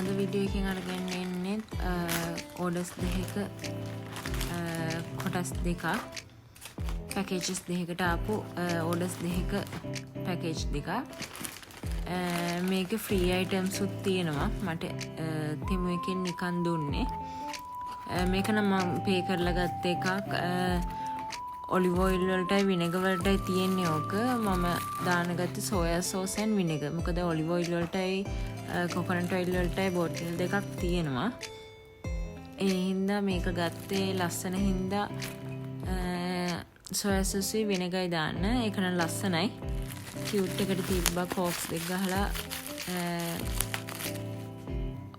අද වීඩියෝ එකෙන් අරගෙන ඉන්නේ ඕඩර්ස් දෙකක කොටස් දෙකක් පැකේජස් දෙකකට ආපු ඕඩර්ස් දෙකක පැකේජ් දෙකක් මේක ෆ්‍රී අයිටම්ස් උත් තියෙනවා මට තෙමු එකෙන් නිකන් දුන්නේ මේක නම් මම පේ කරලා ගත්ත එකක් ඔලිව් ඔයිල් වලටයි විනෙගර් වලටයි තියෙන්නේ ඕක මම දාන ගත්තේ සෝයා සෝස් and විනෙගර් මොකද olive oil වලටයි coconut oil වලටයි bottle දෙකක් තියෙනවා ඒ හින්දා මේක ගත්තේ ලස්සන හින්දා සෝයා සෝස් විනෙගරයි දාන්න ඒක නම් ලස්සනයි කියුට් එකට තිබ්බා කෝක්ස් දෙක ගහලා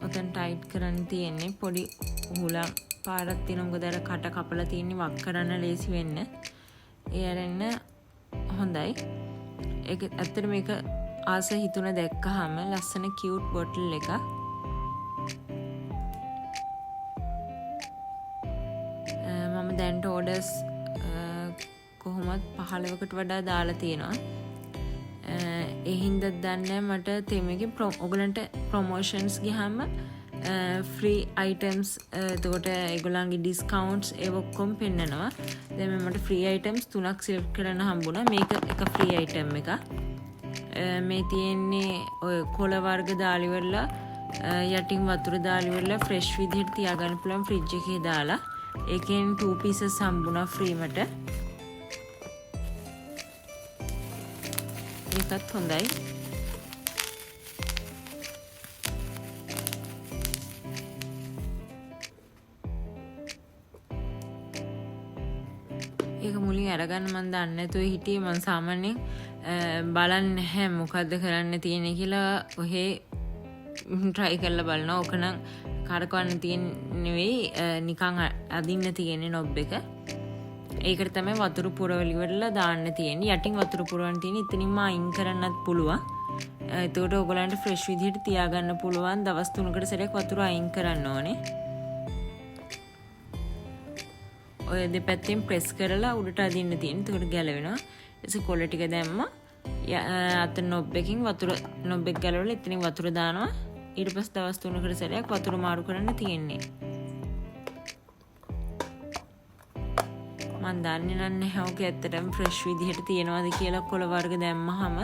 ඔතන ටයිට් කරන්න තියෙන්නේ පොඩි උහුලම් පාරක් තියෙන මොකද අර කට කපලා තියෙන්නේ වක් කරන්න ලේසි වෙන්න. ඒ අරන්න හොඳයි. ඒක ඇත්තට මේක ආස හිතුණ දැක්කහම ලස්සන කියුට් බොටල් එකක්. මම දැන් ඕඩර්ස් කොහොමත් 15කට වඩා දාලා තියෙනවා. ඒ හින්දා දන්නේ මට තෙමේගේ ඔයගලන්ට ප්‍රොමෝෂන්ස් ගියාම ෆ්‍රී අයිටම්ස් එතකොට ඒගොල්ලන්ගේ ඩිස්කවුන්ට්ස් ඒ ඔක්කොම පෙන්නනවා. දැන් මට ෆ්‍රී අයිටම්ස් 3ක් සිලෙක්ට් කරන්න හම්බුණා. මේක එක ෆ්‍රී අයිටම් එකක්. මේ තියෙන්නේ ඔය කොළ වර්ග දාලා ඉවරලා යටින් වතුර දාලා ඉවරලා ෆ්‍රෙෂ් විදිහට තියාගන්න පුළුවන් ෆ්‍රිජ් එකේ දාලා. ඒකෙන් 2 pieces හම්බුණා ෆ්‍රී මට. ඒකත් හොඳයි. ඒක මුලින් අරගන්න මම දන්නේ නැතුව හිටියේ මම සාමාන්‍යයෙන් බලන්නේ නැහැ මොකද්ද කරන්න තියෙන්නේ කියලා ඔහේ try කරලා බලනවා. ඕක නම් කරකවන්න තියෙන නෙවෙයි නිකන් අදින්න තියෙන්නේ නොබ් එක. ඒකට තමයි වතුර පුරවල ඉවරලා දාන්න තියෙන්නේ. යටින් වතුර පුරවන්න තියෙන්නේ. එතනින්ම අයින් කරන්නත් පුළුවන්. එතකොට ඔයගලන්ට ෆ්‍රෙෂ් විදිහට තියාගන්න පුළුවන්. දවස් 3කට සැරයක් වතුර අයින් කරන්න ඕනේ. ඔය දෙපැත්තෙන් ප්‍රෙස් කරලා උඩට අදින්න තියෙන. එතකොට ගැලවෙනවා. ඊට කොළ ටික දැම්මා. අත නොබ් එකකින් වතුර නොබ් එක ගලවලා එතනින් වතුර දානවා. ඊට පස්සේ දවස් 3කට සැරයක් වතුර මාරු කරන්න තියෙන්නේ. මම දන්නේ නැහැ ඔක ඇත්තටම ෆ්‍රෙෂ් විදිහට තියනවාද කියලා කොළ වර්ග දැම්මහම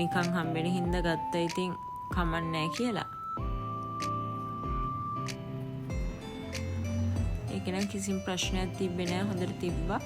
නිකන් හම්බෙන හින්දා ගත්තා. ඉතින් කමක් නැහැ කියලා. ඒක නම් කිසිම ප්‍රශ්නයක් තිබ්බේ නැහැ. හොඳට තිබ්බා.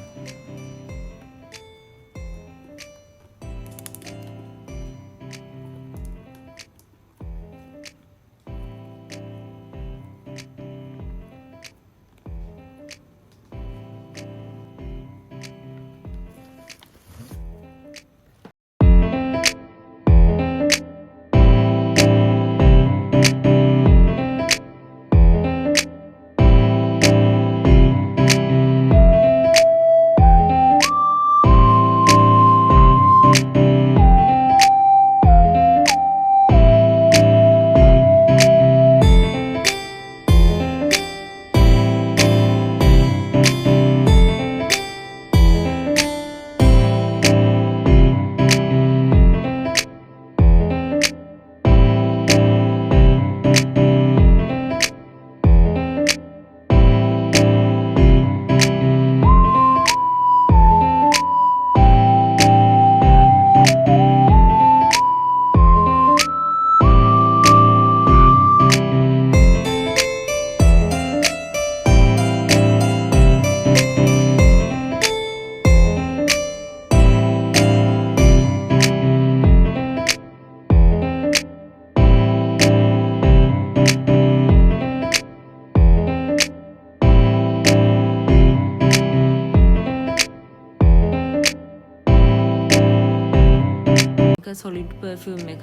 සොලිඩ් පර්ෆියුම් එක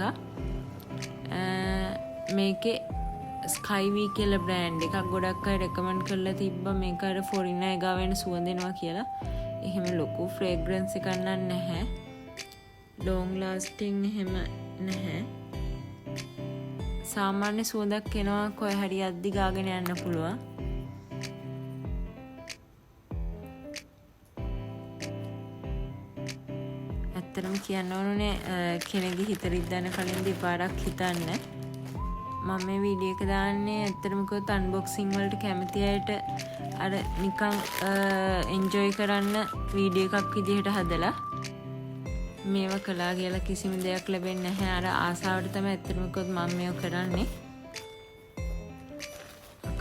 මේකේ ස්කයිවී කියලා බ්‍රෑන්ඩ් එකක් ගොඩක් අය රෙකමන්ඩ් කරලා තිබ්බා මේක අර ෆොරින් අය ගාවෙන් සුවඳෙනවා කියලා. එහෙම ලොකු ෆ්‍රේග්‍රන්ස් එකක් නැහැ. ලොන්ග් ලාස්ටිං එහෙම නැහැ. සාමාන්‍ය සුවඳක් එනවා කොයි හරි අද්දි ගාගෙන යන්න පුළුවන්. ඇත්තටම කියන්න ඕනේ කෙනෙක්ගේ හිත රිද්දන්න කලින් දෙපාරක් හිතන්න. මම මේ වීඩියෝ එක දාන්නේ ඇත්තටම කිව්වොත් අන්බොක්සිං වලට කැමති අයට අර නිකන් එන්ජොයි කරන්න වීඩියෝ එකක් විදිහට හදලා මේවා කළා කියලා කිසිම දෙයක් ලැබෙන්නේ නැහැ. අර ආසාවට තමයි ඇත්තටම කිව්වොත් මම මේව කරන්නේ.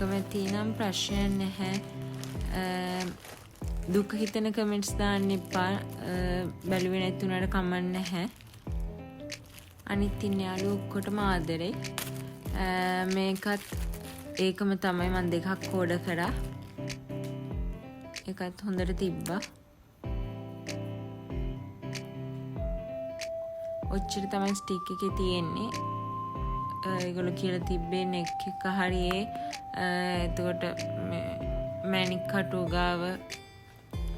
කැමති නම් ප්‍රශ්න නැහැ. දුක හිතෙන කමෙන්ට්ස් දාන්න එපා. බැලුවේ නැතුණාට කමක් නැහැ. අනිත් ඉන්න යාළුවෝ ඔක්කොටම ආදරේ. මේකත් ඒකම තමයි මම දෙකක් ඕඩර් කරා. ඒකත් හොඳට තිබ්බා. ඔච්චර තමයි ස්ටික් එකේ තියෙන්නේ. ඒගොල්ලෝ කියලා තිබ්බේ නෙක් එක හරියේ එතකොට මැනික් කටු ගාව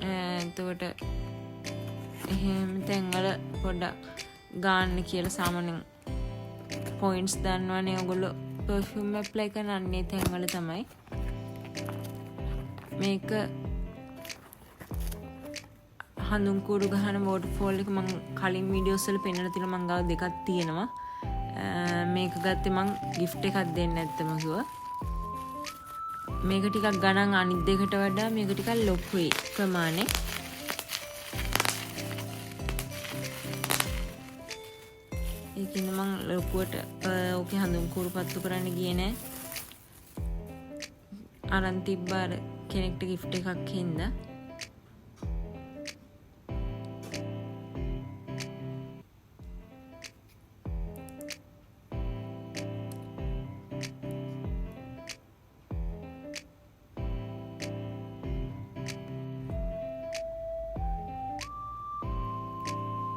එතකොට එහෙම තැන්වල පොඩ්ඩක් ගන්න කියලා සාමාන්‍යයෙන් පොයින්ට්ස් දන්නවනේ ඔයගොල්ලෝ පර්ෆියුම් ඇප්ලයි කරන අන්නේ තැන්වල තමයි මේක හඳුන් කූඩු ගහන වෝටර්ෆෝල් එක මම කලින් වීඩියෝස් වල පෙන්නලා තියෙනවා. මං ගාව දෙකක් තියෙනවා. මේක ගත්තේ මං gift එකක් දෙන්න නැත්තම කිව්වා. මේක ටිකක් ගණන් අනිත් දෙකට වඩා මේක ටිකක් ලොකුයි ප්‍රමාණය. ඒකින් මං ලොකුවට ඕකේ හඳුන් කූඩු පත්තු කරන්න ගියේ නෑ. අරන් තිබ්බා කෙනෙක්ට gift එකක් හින්දා.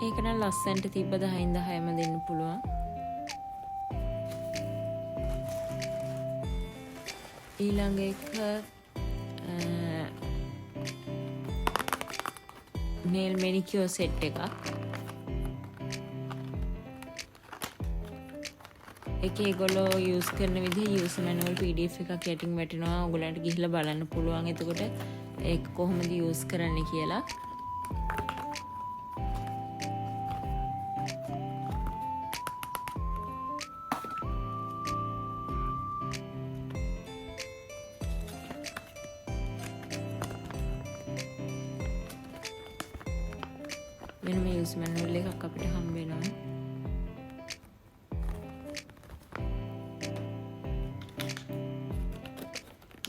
ඒක නම් ලස්සනට තිබ්බ 10න් 10ම දෙන්න පුළුවන්. ඊළඟ එක nail manicure set එකක්. ඒකේ ඒගොල්ලෝ යූස් කරන විදිහ user manual PDF එකක් යටින් වැටෙනවා. ඔයගොල්ලන්ට ගිහිල්ලා බලන්න පුළුවන්. එතකොට ඒක කොහොමද යූස් කරන්නේ කියලා. වෙනම යූස් මැනුවල් එකක් අපිට හම්බ වෙනවා.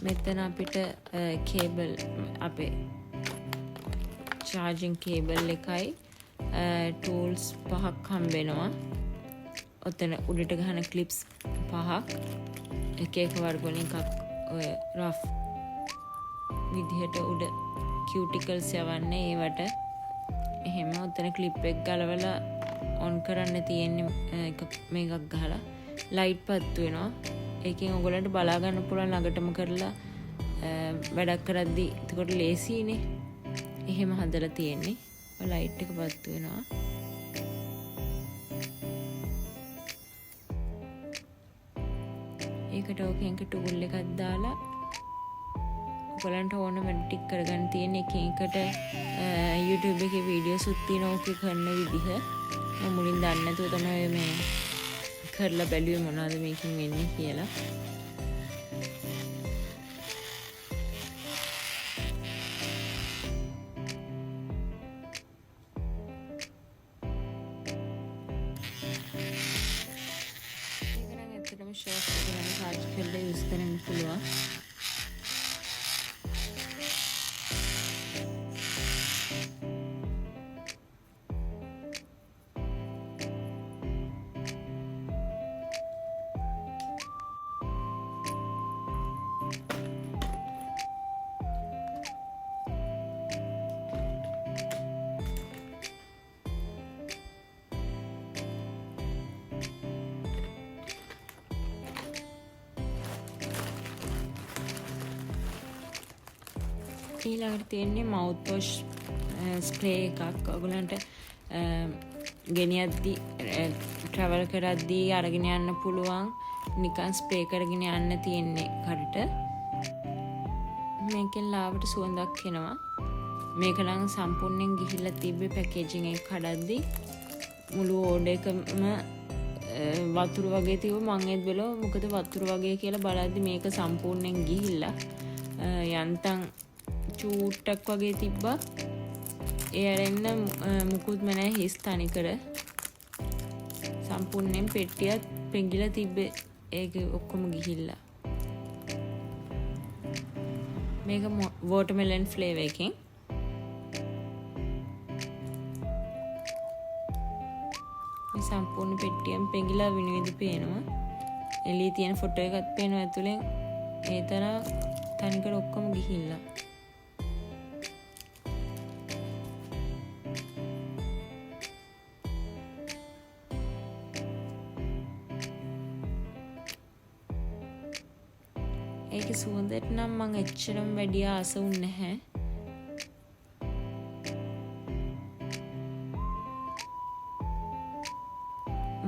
මෙතන අපිට කේබල් අපේ charging කේබල් එකයි tools 5ක් හම්බ වෙනවා. ඔතන උඩට ගහන clips 5ක් එක එක වර්ග වලින් එකක් ඔය rough විදිහට උඩ cuticles යවන්නේ ඒවට එහෙම උතන ක්ලිප් එක ගලවලා ඔන් කරන්න තියෙන්නේ මේකක් ගහලා ලයිට් පත්තු වෙනවා. ඒකෙන් ඔයගොල්ලන්ට බලා ගන්න පුළුවන් ළඟටම කරලා වැඩක් කරද්දි එතකොට ලේසියිනේ. එහෙම හදලා තියෙන්නේ. ඔය ලයිට් එක පත්තු වෙනවා. ඒකට ඕකෙන් ටූල් එකක් දාලා ඔයගලන්ට ඕන වැඩ ටික කරගන්න තියෙන එකට YouTube එකේ වීඩියෝස් උත් තියෙනවා ඕකේ කරන විදිහ. මම මුලින් දන්නේ නැතුව තමයි මේ කරලා බැලුවේ මොනවද මේකෙන් වෙන්නේ කියලා. ඒක නම් ඇත්තටම ෂෝට් එක ගැන සාර්ච් කරලා යූස් කරන්න පුළුවන්. ඊළඟට තියෙන්නේ මවුත් වොෂ් ස්ප්‍රේ එකක්. ඔයගලන්ට ගෙනියද්දි ට්‍රැවල් කරද්දී අරගෙන යන්න පුළුවන්. නිකන් ස්ප්‍රේ කරගෙන යන්න තියෙන්නේ කරට. මේකෙන් ලාවට සුවඳක් එනවා. මේක නම් සම්පූර්ණයෙන් ගිහිල්ලා තිබ්බේ පැකේජින් එක කඩද්දි මුළු ඕඩර් එකම වතුර වගේ තිබ්බ මං ඒත් බැලුවා මොකද වතුර වගේ කියලා බලද්දි මේක සම්පූර්ණයෙන් ගිහිල්ලා යන්තම් චූට්ටක් වගේ තිබ්බා. ඒ ඇරෙන්න මුකුත්ම නැහැ හිස් තනිකර. සම්පූර්ණයෙන් පෙට්ටියත් පෙඟිලා තිබ්බේ ඒක ඔක්කොම ගිහිල්ලා. මේක වෝටර්මෙලන් ෆ්ලේවර් එකකින්. මේ සම්පූර්ණ පෙට්ටියෙන් පෙඟිලා විනිවිද පේනවා. එළියේ තියෙන ෆොටෝ එකත් පේනවා ඇතුලෙන්. ඒ තරම් තනිකර ඔක්කොම ගිහිල්ලා. ඒකේ සුවඳට නම් මං එච්චරම වැඩි ආස වුන්නේ නැහැ.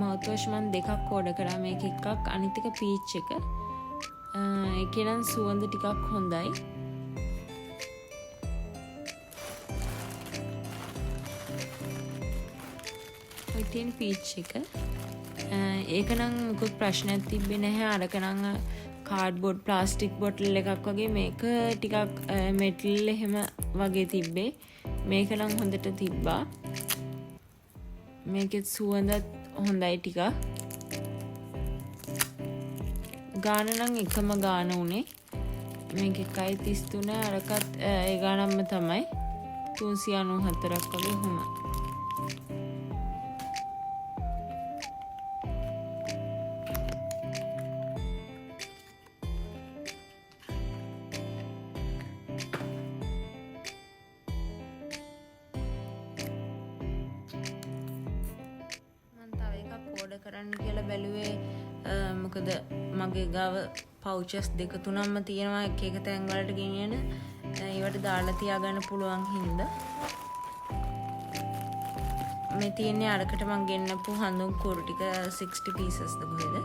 මවුත් වොෂ් මං දෙකක් ඕඩර් කරා. මේක එකක් අනිත් එක පීච් එක. ඒකේ නම් සුවඳ ටිකක් හොඳයි. ඔය තියෙන පීච් එක. ඒක නම් මොකක් ප්‍රශ්නයක් තිබ්බේ නැහැ. අරක නම් කාඩ්බෝඩ් ප්ලාස්ටික් බොටල් එකක් වගේ. මේක ටිකක් මෙටල් එහෙම වගේ තිබ්බේ. මේක නම් හොඳට තිබ්බා. මේකෙත් සුවඳත් හොඳයි ටිකක්. ගාන නම් එකම ගාන උනේ. මේක 1.33 අරකත් ඒ ගානක්ම තමයි 394ක් වගේ හොම. ඕඩර් කරන්න කියලා බැලුවේ මොකද මගේ ගාව පවුචස් දෙක තුනක්ම තියෙනවා එක එක තැන් වලට ගෙනියන. ඒවට දාලා තියාගන්න පුළුවන් හින්දා මේ තියෙන්නේ අරකට මං ගෙන්නපු හඳුන් කුරු ටික 60 pieces ද කොහෙද.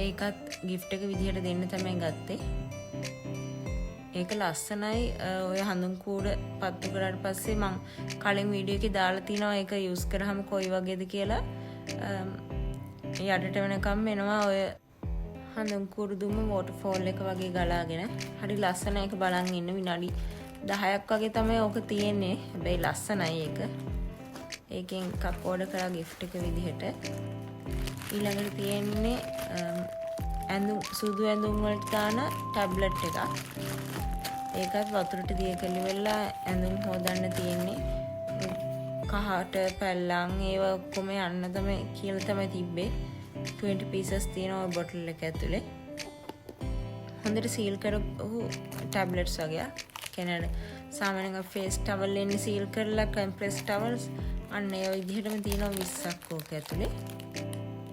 ඒකත් gift එක විදිහට දෙන්න තමයි ගත්තේ. ඒක ලස්සනයි. ඔය හඳුන් කූඩ පත්තු කරාට පස්සේ මං කලින් වීඩියෝ එකේ දාලා තිනවා ඒක යූස් කරාම කොයි වගේද කියලා. යටට වෙනකම් එනවා ඔය හඳුන් කූඩු දුම වෝටර්ෆෝල් එක වගේ ගලාගෙන. හරි ලස්සනයි. ඒක බලන් ඉන්න විනාඩි 10ක් වගේ තමයි ඕක තියෙන්නේ. හැබැයි ලස්සනයි ඒක. ඒකෙන් එකක් ඕඩර් කරා gift එක විදිහට. ඊළඟට තියෙන්නේ ඇඳුම් සුදු ඇඳුම් වලට දාන ටැබ්ලට් එකක්. ඒකත් වතුරට දිය කළි වෙලා ඇඳුම් හොදන්න තියෙන්නේ. කහට පැල්ලම් ඒවා ඔක්කොම යන්න තමයි කියලා තමයි තිබ්බේ. 20 pieces තියෙනවා ඔය බොටල් එක ඇතුලේ. හොඳට සීල් කරපු ටැබ්ලට්ස් වගේ. කියන්නේ සාමාන්‍යයෙන් ෆේස් ටවල් එන්නේ සීල් කරලා කම්ප්‍රෙස් ටවල්ස් අන්න ඒ විදිහටම තියෙනවා 20ක් ඕක ඇතුලේ.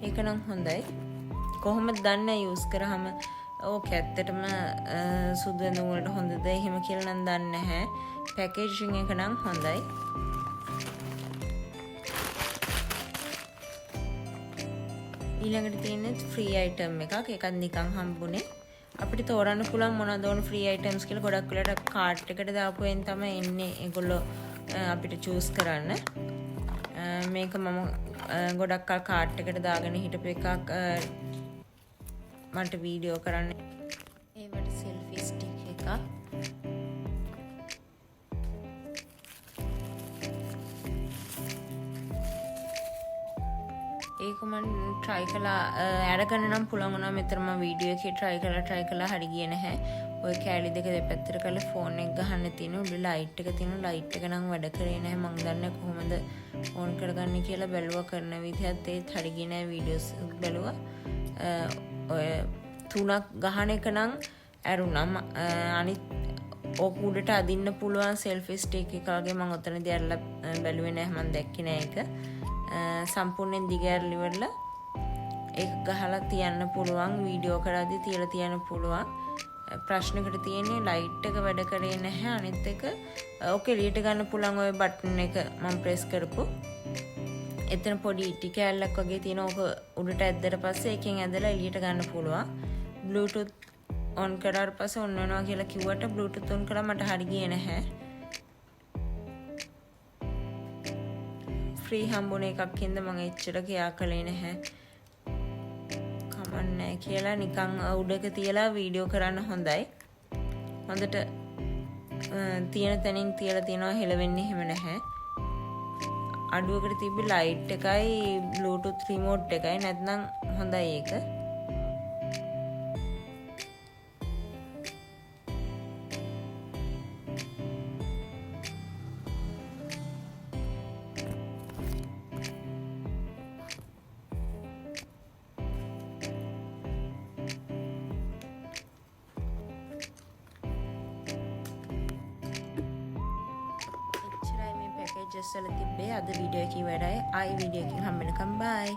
ඒක නම් හොඳයි. කොහොමද දන්නේ යූස් කරාම ඕක ඇත්තටම සුදු ඇඳුම් වලට හොඳද එහෙම කියලා නම් දන්නේ නැහැ. පැකේජින් එක නම් හොඳයි. ඊළඟට තියෙන්නේ ෆ්‍රී අයිටම් එකක්. ඒකත් නිකන් හම්බුනේ. අපිට තෝරන්න පුළුවන් මොනවද ඕන ෆ්‍රී අයිටම්ස් කියලා. ගොඩක් වෙලාවට කාර්ට් එකට දාපුවෙන් තමයි එන්නේ ඒගොල්ලෝ අපිට චූස් කරන්න. මේක මම ගොඩක් කල් කාර්ට් එකට දාගෙන හිටපු එකක්. මට වීඩියෝ කරන්න ඒවට සෙල්ෆි ස්ටික් එකක්. ඒක මම try කළා අරගෙන නම් පුළුවන් වුණා. මෙතන මම වීඩියෝ එකේ try කළා හරි ගියේ නැහැ. ඔය කැලි දෙක දෙපැත්තට කරලා ෆෝන් එක ගහන්න තියෙන උඩ ලයිට් එක තියෙන ලයිට් එක නම් වැඩ කරේ නැහැ. මම දන්නේ කොහොමද ඕන් කරගන්නේ කියලා බැලුවා කරන විදිහත් ඒත් හරි ගියේ නැහැ. වීඩියෝස් බැලුවා. ඔය තුනක් ගහන එක නම් ඇරුණා. අනිත් ඕක උඩට අදින්න පුළුවන් සෙල්ෆි ස්ටික් එක වගේ මම ඔතනදී අරලා බැලුවේ නැහැ. මම දැක්කේ නැහැ ඒක. සම්පූර්ණයෙන් දිගහැරලි වෙලා ඒක ගහලා තියන්න පුළුවන්. වීඩියෝ කරද්දී තියලා තියන්න පුළුවන්. ප්‍රශ්නකට තියෙන්නේ ලයිට් එක වැඩ කරේ නැහැ. අනිත් එක ඕක එළියට ගන්න පුළුවන් ඔය බටන් එක මම ප්‍රෙස් කරපු. එතන පොඩි ඉටි කෑල්ලක් වගේ තියෙන ඕක උඩට ඇද්දට පස්සේ එකෙන් ඇදලා එළියට ගන්න පුළුවන්. බ්ලූටූත් ඔන් කරාට පස්සේ ඔන් වෙනවා කියලා කිව්වට බ්ලූටූත් ඔන් කරා මට හරි ගියේ නැහැ. ෆ්‍රී හම්බුන එකක් හින්දා මම එච්චර කියා කළේ නැහැ. කමන්නේ කියලා නිකන් උඩක තියලා වීඩියෝ කරන්න හොඳයි. හොඳට තියෙන තැනින් තියලා තියනවා හෙලවෙන්නේ එහෙම නැහැ. අඩුවකට තිබ්බ ලයිට් එකයි බ්ලූටූත් රිමෝට් එකයි නැත්නම් හොඳයි ඒක. පැකේජස් වල තිබ්බේ අද වීඩියෝ එකේ වැඩයි. ආයි වීඩියෝ එකකින් හම්බ වෙනකම් බයි.